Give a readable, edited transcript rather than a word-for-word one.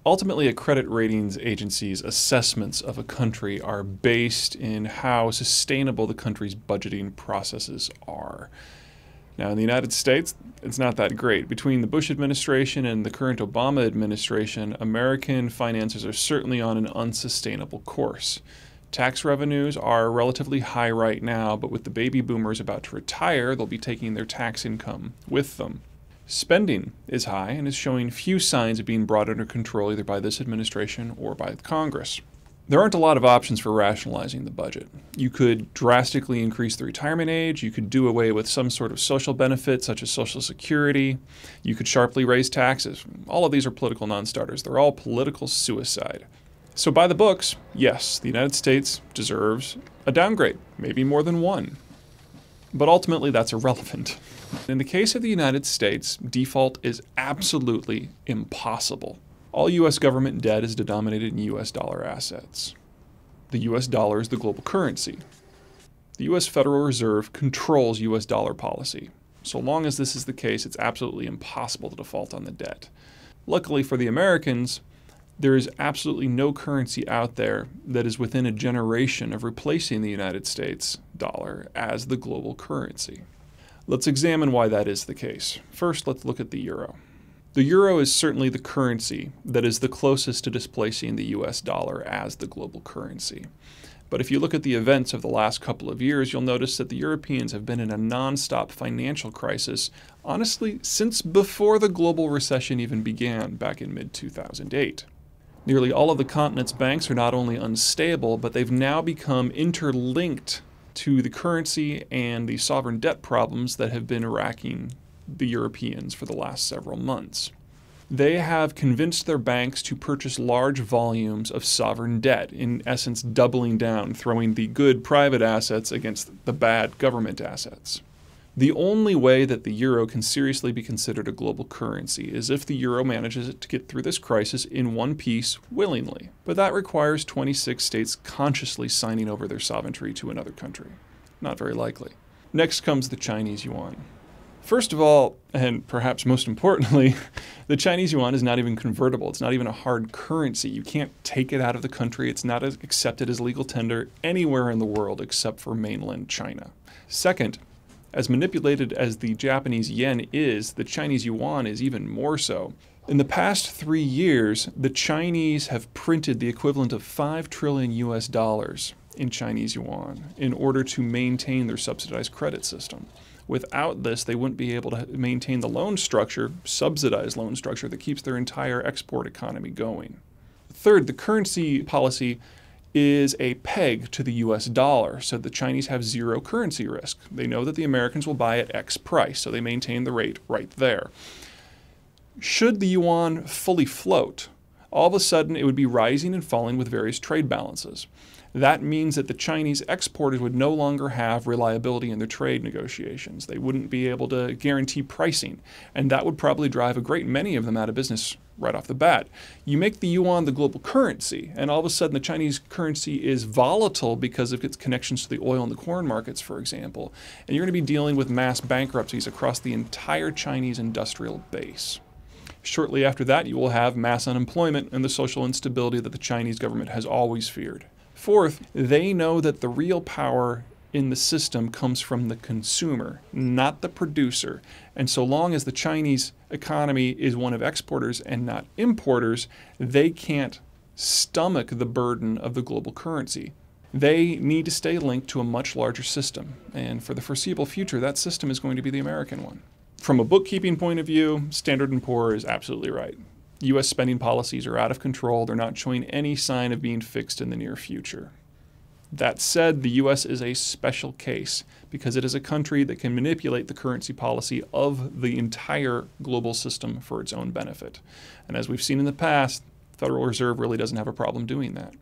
Ultimately, a credit ratings agency's assessments of a country are based in how sustainable the country's budgeting processes are. Now, in the United States, it's not that great. Between the Bush administration and the current Obama administration, American finances are certainly on an unsustainable course. Tax revenues are relatively high right now, but with the baby boomers about to retire, they'll be taking their tax income with them. Spending is high and is showing few signs of being brought under control either by this administration or by Congress. There aren't a lot of options for rationalizing the budget. You could drastically increase the retirement age, you could do away with some sort of social benefit such as Social Security, you could sharply raise taxes. All of these are political non-starters. They're all political suicide. So by the books, yes, the United States deserves a downgrade, maybe more than one. But ultimately, that's irrelevant. In the case of the United States, default is absolutely impossible. All U.S. government debt is denominated in U.S. dollar assets. The U.S. dollar is the global currency. The U.S. Federal Reserve controls U.S. dollar policy. So long as this is the case, it's absolutely impossible to default on the debt. Luckily for the Americans, there is absolutely no currency out there that is within a generation of replacing the United States dollar as the global currency. Let's examine why that is the case. First, let's look at the euro. The euro is certainly the currency that is the closest to displacing the US dollar as the global currency. But if you look at the events of the last couple of years, you'll notice that the Europeans have been in a non-stop financial crisis, honestly, since before the global recession even began back in mid-2008. Nearly all of the continent's banks are not only unstable, but they've now become interlinked to the currency and the sovereign debt problems that have been racking the Europeans for the last several months. They have convinced their banks to purchase large volumes of sovereign debt, in essence doubling down, throwing the good private assets against the bad government assets. The only way that the euro can seriously be considered a global currency is if the euro manages to get through this crisis in one piece willingly. But that requires 26 states consciously signing over their sovereignty to another country. Not very likely. Next comes the Chinese yuan. First of all, and perhaps most importantly, the Chinese yuan is not even convertible. It's not even a hard currency. You can't take it out of the country. It's not accepted as legal tender anywhere in the world except for mainland China. Second, as manipulated as the Japanese yen is, the Chinese yuan is even more so. In the past 3 years, the Chinese have printed the equivalent of 5 trillion US dollars in Chinese yuan in order to maintain their subsidized credit system. Without this, they wouldn't be able to maintain the loan structure, subsidized loan structure, that keeps their entire export economy going. Third, the currency policy is a peg to the US dollar, so the Chinese have zero currency risk. They know that the Americans will buy at X price, so they maintain the rate right there. Should the yuan fully float, all of a sudden it would be rising and falling with various trade balances. That means that the Chinese exporters would no longer have reliability in their trade negotiations. They wouldn't be able to guarantee pricing, and that would probably drive a great many of them out of business right off the bat. You make the yuan the global currency, and all of a sudden the Chinese currency is volatile because of its connections to the oil and the corn markets, for example, and you're going to be dealing with mass bankruptcies across the entire Chinese industrial base. Shortly after that, you will have mass unemployment and the social instability that the Chinese government has always feared. Fourth, they know that the real power in the system comes from the consumer, not the producer. And so long as the Chinese economy is one of exporters and not importers, they can't stomach the burden of the global currency. They need to stay linked to a much larger system. And for the foreseeable future, that system is going to be the American one. From a bookkeeping point of view, Standard & Poor's is absolutely right. U.S. spending policies are out of control. They're not showing any sign of being fixed in the near future. That said, the U.S. is a special case because it is a country that can manipulate the currency policy of the entire global system for its own benefit. And as we've seen in the past, the Federal Reserve really doesn't have a problem doing that.